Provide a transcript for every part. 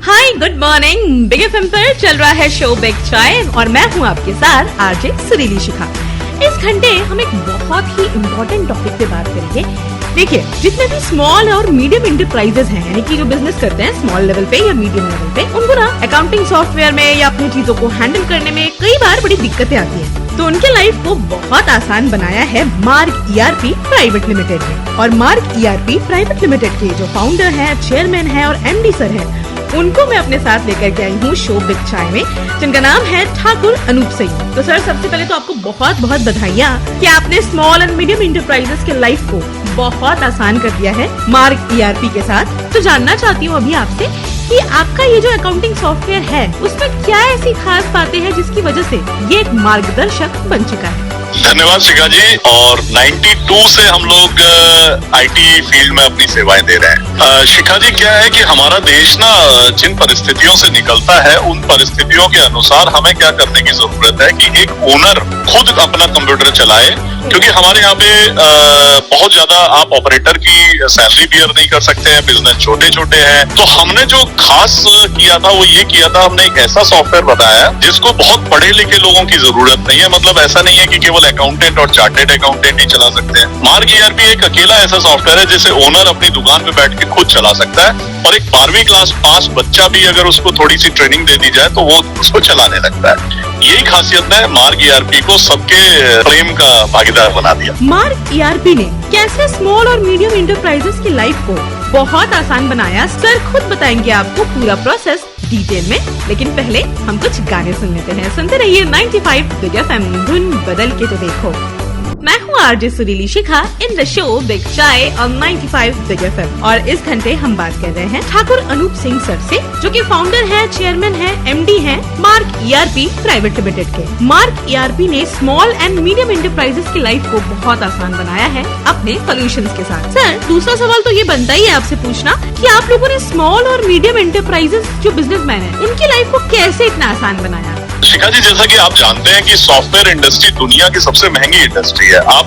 Hi good morning. Big FM पर चल रहा है शो बिग चाय और मैं हूँ आपके साथ आरजे सुरीली शिखा। इस घंटे हम एक बहुत ही इम्पोर्टेंट टॉपिक पे बात करेंगे। देखिए, जितने भी स्मॉल और मीडियम इंटरप्राइजेस हैं, यानी कि जो बिजनेस करते हैं स्मॉल लेवल पे या मीडियम लेवल पे, उनको ना अकाउंटिंग सॉफ्टवेयर में या अपनी चीजों को हैंडल करने में कई बार बड़ी दिक्कतें आती हैं। तो उनके लाइफ को बहुत आसान बनाया है मार्ग ईआरपी प्राइवेट लिमिटेड ने। और मार्ग ईआरपी प्राइवेट लिमिटेड के जो फाउंडर हैं, चेयरमैन हैं और एमडी सर हैं, उनको मैं अपने साथ लेकर के आई हूँ शो बिग चाय में, जिनका नाम है ठाकुर अनूप सिंह। तो सर, सबसे पहले तो आपको बहुत बहुत बधाइयाँ कि आपने स्मॉल एंड मीडियम इंटरप्राइजेस के लाइफ को बहुत आसान कर दिया है मार्ग ईआरपी के साथ। तो जानना चाहती हूँ अभी आपसे कि आपका ये जो अकाउंटिंग सॉफ्टवेयर है, उसमें क्या ऐसी खास बातें हैं जिसकी वजह से ये एक मार्गदर्शक बन चुका है। धन्यवाद शिखा जी। और 92 से हम लोग आईटी फील्ड में अपनी सेवाएं दे रहे हैं। शिखा जी, क्या है कि हमारा देश ना जिन परिस्थितियों से निकलता है, उन परिस्थितियों के अनुसार हमें क्या करने की जरूरत है कि एक ओनर खुद अपना कंप्यूटर चलाए, क्योंकि हमारे यहाँ पे बहुत ज्यादा आप ऑपरेटर की सैलरी बियर नहीं कर सकते हैं, बिजनेस छोटे छोटे हैं। तो हमने जो खास किया था वो ये किया था, हमने एक ऐसा सॉफ्टवेयर बनाया जिसको बहुत पढ़े लिखे लोगों की जरूरत नहीं है। मतलब ऐसा नहीं है कि केवल अकाउंटेंट और चार्टेड अकाउंटेंट ही चला सकते हैं। मार्ग ईआरपी एक अकेला ऐसा सॉफ्टवेयर है जिसे ओनर अपनी दुकान पे बैठ के खुद चला सकता है, और एक 12वीं क्लास पास बच्चा भी अगर उसको थोड़ी सी ट्रेनिंग दे दी जाए तो वो उसको चलाने लगता है। यही खासियत ने मार्ग ईआरपी को सबके प्रेम का भागीदार बना दिया। मार्ग ईआरपी ने कैसे स्मॉल और मीडियम इंटरप्राइजेस की लाइफ को बहुत आसान बनाया, सर खुद बताएंगे आपको पूरा प्रोसेस डिटेल में। लेकिन पहले हम कुछ गाने सुन लेते हैं। सुनते रहिए 95 बिग एफएम, धुन बदल के तो देखो। मैं हूँ आरजे सुरीली शिखा इन द शो बिग चाय ऑन 95 बिग एफएम। और इस घंटे हम बात कर रहे हैं ठाकुर अनूप सिंह सर से, जो कि फाउंडर है, चेयरमैन है, एमडी है मार्ग ईआरपी प्राइवेट लिमिटेड के। मार्ग ईआरपी ने स्मॉल एंड मीडियम इंटरप्राइजेस की लाइफ को बहुत आसान बनाया है अपने सॉल्यूशंस के साथ। सर, दूसरा सवाल तो ये बनता ही है आपसे पूछना कि आप लोगों ने स्मॉल और मीडियम इंटरप्राइजेस जो बिजनेसमैन है, उनकी लाइफ को कैसे इतना आसान बनाया। शिखा जी, जैसा कि आप जानते हैं कि सॉफ्टवेयर इंडस्ट्री दुनिया की सबसे महंगी इंडस्ट्री है। आप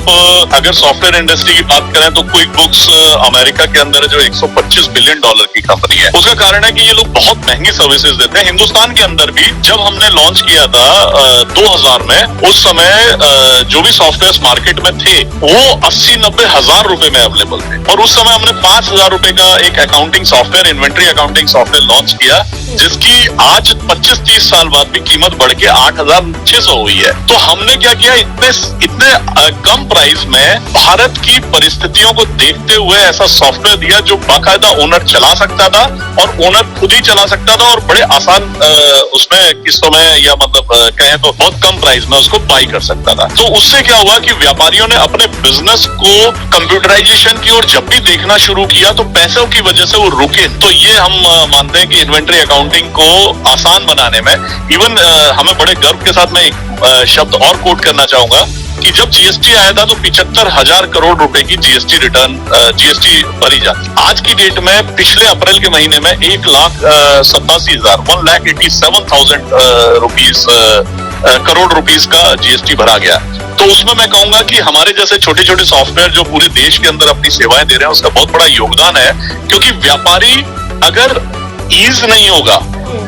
अगर सॉफ्टवेयर इंडस्ट्री की बात करें तो क्विक बुक्स अमेरिका के अंदर जो $125 बिलियन की कंपनी है, उसका कारण है कि ये लोग बहुत महंगी सर्विसेज देते हैं। हिंदुस्तान के अंदर भी जब हमने लॉन्च किया था 2000 में, उस समय जो भी सॉफ्टवेयर मार्केट में थे वो 80-90 हजार रुपए में अवेलेबल थे, और उस समय हमने 5000 रुपए का एक accounting software, inventory accounting software launch किया, जिसकी आज 25-30 साल बाद भी कीमत बढ़ के 8600 हुई है। तो हमने क्या किया, इतने कम प्राइस में भारत की परिस्थितियों को देखते हुए ऐसा सॉफ्टवेयर दिया जो बाकायदा ओनर चला सकता था, और ओनर खुद ही चला सकता था, और बड़े आसान उसमें किस्तों में या मतलब कहें तो बहुत कम प्राइस में उसको बाई कर सकता था। तो उससे क्या हुआ कि व्यापारियों ने अपने बिजनेस को कंप्यूटराइजेशन की ओर जब भी देखना शुरू किया तो पैसों की वजह से वो रुके। तो ये हम मानते हैं कि इन्वेंट्री अकाउंटिंग को आसान बनाने में, इवन हमें बड़े गर्व के साथ मैं एक शब्द और कोट करना चाहूंगा कि जब जीएसटी आया था तो 75,000 करोड़ रुपए की जीएसटी रिटर्न जीएसटी भरी जाती। आज की डेट में पिछले अप्रैल के महीने में 1,87,000 रुपीज करोड़ रुपीस का जीएसटी भरा गया। तो उसमें मैं कहूंगा कि हमारे जैसे छोटे छोटे सॉफ्टवेयर जो पूरे देश के अंदर अपनी सेवाएं दे रहे हैं, उसका बहुत बड़ा योगदान है। क्योंकि व्यापारी अगर ईज नहीं होगा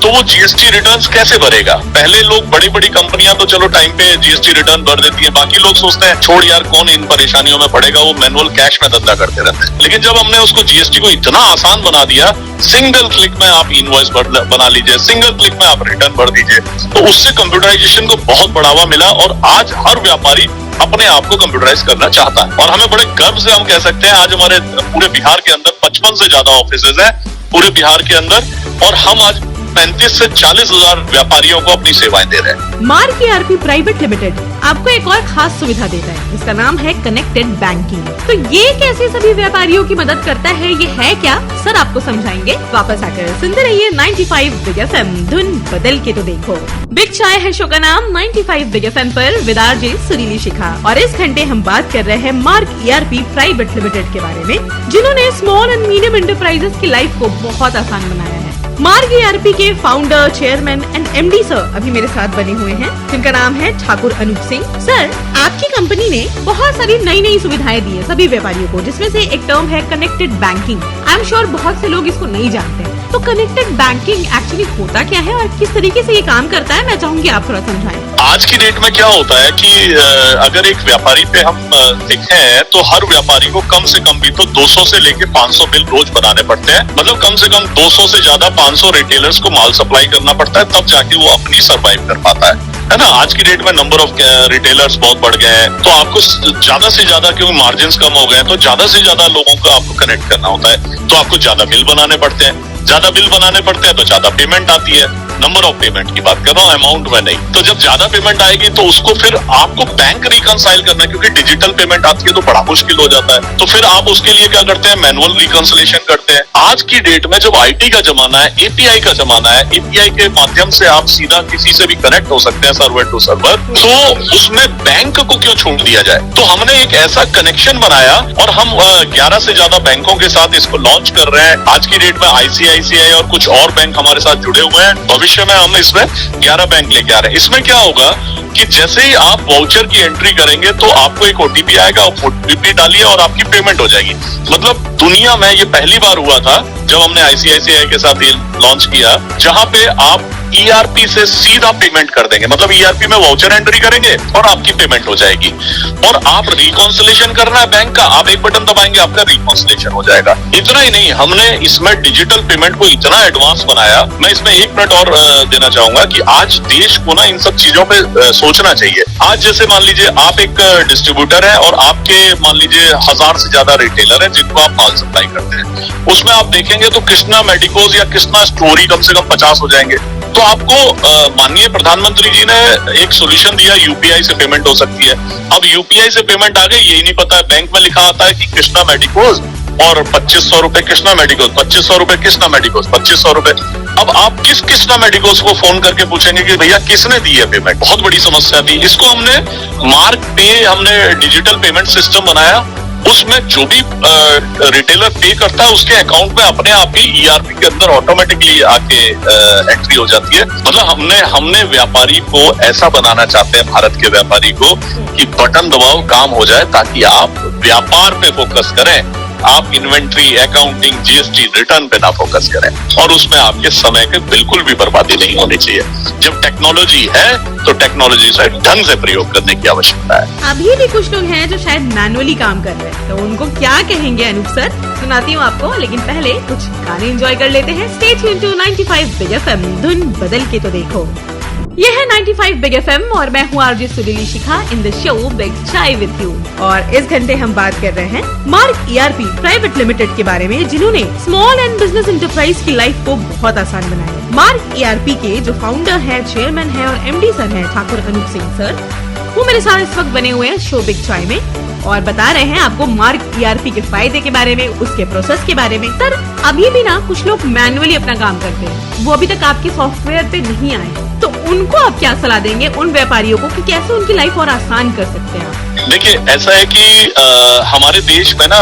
तो वो जीएसटी रिटर्न्स कैसे भरेगा। पहले लोग बड़ी बड़ी कंपनियां तो चलो टाइम पे जीएसटी रिटर्न भर देती हैं, बाकी लोग सोचते हैं छोड़ यार कौन इन परेशानियों में पड़ेगा, वो मैनुअल कैश में धंधा करते रहते हैं। लेकिन जब हमने उसको जीएसटी को इतना आसान बना दिया, सिंगल क्लिक में आप इनवॉइस बना लीजिए, सिंगल क्लिक में आप रिटर्न भर दीजिए, तो उससे कंप्यूटराइजेशन को बहुत बढ़ावा मिला, और आज हर व्यापारी अपने आप को कंप्यूटराइज करना चाहता है। और हमें बड़े गर्व से हम कह सकते हैं आज हमारे पूरे बिहार के अंदर 55 से ज्यादा ऑफिसेज हैं पूरे बिहार के अंदर, और हम आज 35 से 40 हजार व्यापारियों को अपनी सेवाएं दे रहे हैं। मार्ग ईआरपी प्राइवेट लिमिटेड आपको एक और खास सुविधा देता है, जिसका नाम है कनेक्टेड बैंकिंग। तो ये कैसे सभी व्यापारियों की मदद करता है, ये है क्या, सर आपको समझाएंगे। वापस आकर सुनते रहिए 95 बिग एफएम, धुन बदल के तो देखो। बिग चाय है शो का नाम 95 बिग एफएम पर विद आरजे सुरीली शिखा। और इस घंटे हम बात कर रहे हैं मार्ग ईआरपी प्राइवेट लिमिटेड के बारे में, जिन्होंने स्मॉल एंड मीडियम एंटरप्राइजेस की लाइफ को बहुत आसान बनाया है। मार्ग ERP के founder, chairman and MD sir अभी मेरे साथ बने हुए हैं, जिनका नाम है ठाकुर अनूप सिंह। सर, आपकी कंपनी ने बहुत सारी नई सुविधाएं दी है सभी व्यापारियों को, जिसमें से एक टर्म है connected banking. I am sure बहुत से लोग इसको नहीं जानते हैं। तो कनेक्टेड बैंकिंग एक्चुअली होता क्या है और किस तरीके से ये काम करता है, मैं चाहूंगी आप थोड़ा समझाएं। आज की डेट में क्या होता है कि अगर एक व्यापारी पे हम देखें तो हर व्यापारी को कम से कम भी तो 200 से लेके 500 बिल रोज बनाने पड़ते हैं। मतलब कम से कम 200 से ज्यादा 500 रिटेलर्स को माल सप्लाई करना पड़ता है, तब जाके वो अपनी सरवाइव कर पाता है ना। आज की डेट में नंबर ऑफ रिटेलर्स बहुत बढ़ गए हैं, तो आपको ज्यादा से ज्यादा, क्योंकि मार्जिन्स कम हो गए हैं, तो ज्यादा से ज्यादा लोगों को आपको कनेक्ट करना होता है, तो आपको ज्यादा बिल बनाने पड़ते हैं। ज्यादा बिल बनाने पड़ते हैं तो ज्यादा पेमेंट आती है। नंबर ऑफ पेमेंट की बात कर रहा हूँ, अमाउंट में नहीं। तो जब ज्यादा पेमेंट आएगी तो उसको फिर आपको बैंक रिकंसाइल करना है, क्योंकि डिजिटल पेमेंट आती है तो बड़ा मुश्किल हो जाता है। तो फिर आप उसके लिए क्या करते हैं, मैनुअल रिकंसिलेशन करते हैं। आज की डेट में जब IT का जमाना है, API का जमाना है, API के माध्यम से आप सीधा किसी से भी कनेक्ट हो सकते हैं सर्वर टू सर्वर, तो उसमें बैंक को क्यों छोड़ दिया जाए। तो हमने एक ऐसा कनेक्शन बनाया और हम 11 से ज्यादा बैंकों के साथ इसको लॉन्च कर रहे हैं। आज की डेट में ICICI और कुछ और बैंक हमारे साथ जुड़े हुए हैं। भविष्य में हम इसमें 11 बैंक लेके आ रहे हैं। इसमें क्या होगा कि जैसे ही आप वाउचर की एंट्री करेंगे तो आपको एक OTP आएगा, OTP डालिए और आपकी पेमेंट हो जाएगी। मतलब दुनिया में ये पहली बार हुआ था जब हमने ICICI के साथ ये लॉन्च किया, जहां पे आप ERP से सीधा पेमेंट कर देंगे। मतलब ERP में वाउचर एंट्री करेंगे और आपकी पेमेंट हो जाएगी। और आप रिकॉन्सिलेशन करना है बैंक का, आप एक बटन दबाएंगे, आपका रिकॉन्सिलेशन हो जाएगा। इतना ही नहीं, हमने इसमें डिजिटल पेमेंट को इतना एडवांस बनाया। मैं इसमें 1 मिनट और देना चाहूंगा कि आज देश को ना इन सब चीजों पे सोचना चाहिए। आज जैसे मान लीजिए आप एक डिस्ट्रीब्यूटर है और आपके मान लीजिए 1000 से ज्यादा रिटेलर है जिनको आप माल सप्लाई करते हैं। उसमें आप देखेंगे तो कृष्णा मेडिकोज या कृष्णा स्टोरी कम से कम 50 हो जाएंगे। तो आपको माननीय प्रधानमंत्री जी ने एक सोल्यूशन दिया, UPI से पेमेंट हो सकती है। अब UPI से पेमेंट आ गई, यही नहीं पता है, बैंक में लिखा आता है कि कृष्णा मेडिकोज और 2500 रुपए कृष्णा मेडिकोज, 2500 रुपए कृष्णा मेडिकोज, 2500 रुपए। अब आप किस कृष्णा मेडिकोज को फोन करके पूछेंगे कि भैया किसने दी है पेमेंट। बहुत बड़ी समस्या थी। इसको हमने मार्क पे, हमने डिजिटल पेमेंट सिस्टम बनाया। उसमें जो भी रिटेलर पे करता है उसके अकाउंट में अपने आप ही ERP के अंदर ऑटोमेटिकली आके एंट्री हो जाती है। मतलब हमने व्यापारी को ऐसा बनाना चाहते हैं, भारत के व्यापारी को, कि बटन दबाओ काम हो जाए, ताकि आप व्यापार पे फोकस करें। आप इन्वेंट्री, अकाउंटिंग, GST, रिटर्न पे ना फोकस करें और उसमें आपके समय के बिल्कुल भी बर्बादी नहीं होनी चाहिए। जब टेक्नोलॉजी है तो टेक्नोलॉजी से ढंग से प्रयोग करने की आवश्यकता है। अभी भी कुछ लोग हैं जो शायद मैनुअली काम कर रहे हैं, तो उनको क्या कहेंगे अनूप सर? सुनाती हूँ आपको, लेकिन पहले कुछ गाने एंजॉय कर लेते हैं। Stay tuned to 95 big FM, धुन बदल के तो देखो। ये है 95 बिग FM और मैं हूँ RJ सुरीली शिखा इन द शो बिग चाय विद यू। और इस घंटे हम बात कर रहे हैं मार्क ERP प्राइवेट लिमिटेड के बारे में, जिन्होंने स्मॉल एंड बिजनेस एंटरप्राइज की लाइफ को बहुत आसान बनाया। मार्क ERP के जो फाउंडर है, चेयरमैन है और MD सर है ठाकुर अनूप सिंह सर, वो मेरे साथ इस वक्त बने हुए हैं शो बिग चाय में और बता रहे हैं आपको मार्क ERP के फायदे के बारे में, उसके प्रोसेस के बारे में। सर, अभी भी ना कुछ लोग मैनुअली अपना काम करते हैं, वो अभी तक आपके सॉफ्टवेयर पे नहीं आए, तो उनको आप क्या सलाह देंगे, उन व्यापारियों को, कि कैसे उनकी लाइफ और आसान कर सकते हैं आप? देखिए, ऐसा है कि हमारे देश में ना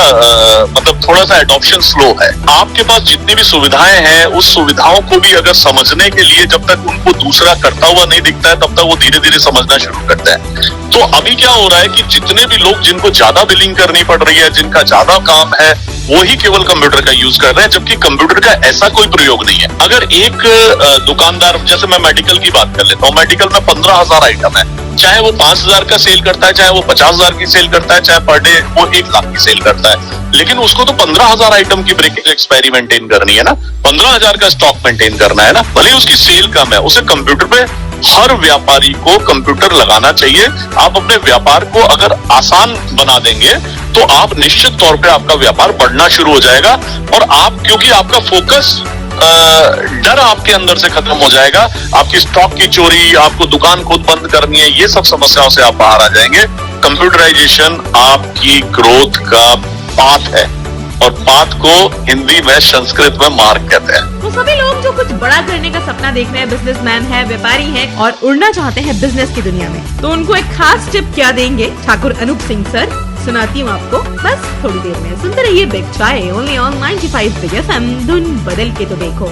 मतलब थोड़ा सा एडॉप्शन स्लो है। आपके पास जितनी भी सुविधाएं हैं, उस सुविधाओं को भी अगर समझने के लिए जब तक उनको दूसरा करता हुआ नहीं दिखता है, तब तक वो धीरे धीरे समझना शुरू करते हैं। तो अभी क्या हो रहा है कि जितने भी लोग जिनको ज्यादा बिलिंग करनी पड़ रही है, जिनका ज्यादा काम है, वो ही केवल कंप्यूटर का यूज कर रहे हैं, जबकि कंप्यूटर का ऐसा कोई प्रयोग नहीं है। अगर एक दुकानदार, जैसे मैं मेडिकल की बात कर लेता हूँ, मेडिकल में 15,000 आइटम है, चाहे वो 5,000 का सेल करता है, चाहे वो 50,000 की सेल करता है, चाहे पर डे वो 1 लाख की सेल करता है, लेकिन उसको तो 15,000 आइटम की ब्रेकेज एक्सपायरी मेंटेन करनी है ना, 15,000 का स्टॉक मेंटेन करना है ना, भले उसकी सेल कम है। उसे कंप्यूटर पे, हर व्यापारी को कंप्यूटर लगाना चाहिए। आप अपने व्यापार को अगर आसान बना देंगे तो आप निश्चित तौर पे आपका व्यापार बढ़ना शुरू हो जाएगा। और आप, क्योंकि आपका फोकस, डर आपके अंदर से खत्म हो जाएगा। आपकी स्टॉक की चोरी, आपको दुकान खुद बंद करनी है, ये सब समस्याओं से आप बाहर आ जाएंगे। कंप्यूटराइजेशन आपकी ग्रोथ का पाथ है और पाथ को हिंदी में, संस्कृत में मार्ग कहते हैं। तो सभी लोग जो कुछ बड़ा करने का सपना देख रहे हैं, बिजनेसमैन है, व्यापारी है और उड़ना चाहते हैं बिजनेस की दुनिया में, तो उनको एक खास टिप क्या देंगे ठाकुर अनूप सिंह सर? सुनाती हूँ आपको बस थोड़ी देर में। सुनते रहिए बिग चाय ओनली ऑन 95 बिग FM, धुन बदल के तो देखो।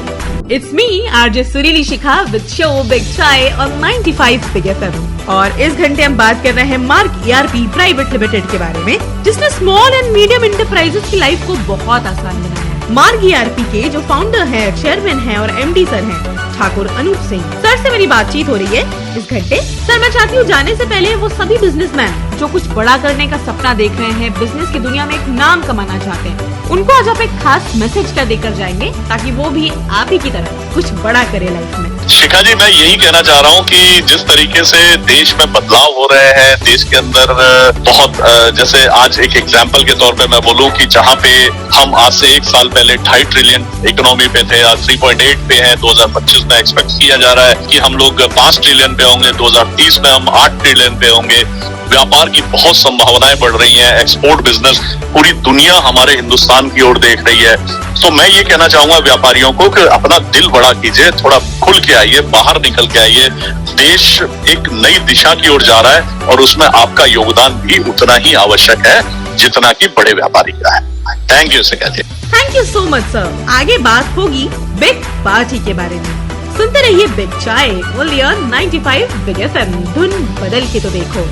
इट्स मी आरजे सुरीली शिखा विद शो बिग चाय ऑन 95 बिग FM। और इस घंटे हम बात कर रहे हैं मार्क ERP प्राइवेट लिमिटेड के बारे में, जिसने स्मॉल एंड मीडियम एंटरप्राइजेस की लाइफ को बहुत आसान बनाया है। मार्क ERP के जो फाउंडर है, चेयरमैन है और MD सर हैं ठाकुर अनूप सिंह सर से मेरी बातचीत हो रही है इस घंटे। सर, मैं चाहती हूँ जाने से पहले वो सभी बिजनेसमैन जो कुछ बड़ा करने का सपना देख रहे हैं, बिजनेस की दुनिया में एक नाम कमाना चाहते हैं, उनको आज आप एक खास मैसेज क्या देकर जाएंगे ताकि वो भी आप ही की तरह कुछ बड़ा करे लाइफ में? शिखा जी, मैं यही कहना चाह रहा हूँ कि जिस तरीके से देश में बदलाव हो रहे हैं, देश के अंदर बहुत जैसे आज एक एग्जांपल के तौर पे मैं बोलूँ कि जहाँ पे हम आज से 1 साल पहले 2.5 ट्रिलियन इकोनॉमी पे थे, आज 3.8 पे है। 2025 में एक्सपेक्ट किया जा रहा है कि हम लोग 5 ट्रिलियन पे होंगे, 2030 में हम 8 ट्रिलियन पे होंगे। व्यापार की बहुत संभावनाएं बढ़ रही हैं, एक्सपोर्ट बिजनेस पूरी दुनिया हमारे हिंदुस्तान की ओर देख रही है। तो मैं ये कहना चाहूंगा व्यापारियों को कि अपना दिल बड़ा कीजिए, थोड़ा खुल के आइए, बाहर निकल के आइए। देश एक नई दिशा की ओर जा रहा है और उसमें आपका योगदान भी उतना ही आवश्यक है जितना कि बड़े व्यापारी का है। Thank you Shikha ji. Thank you so much sir. आगे बात होगी बिग पार्टी के बारे में। सुनते रहिए बिग चाय ओनली ऑन 95 बिग FM, धुन बदल के तो देखो।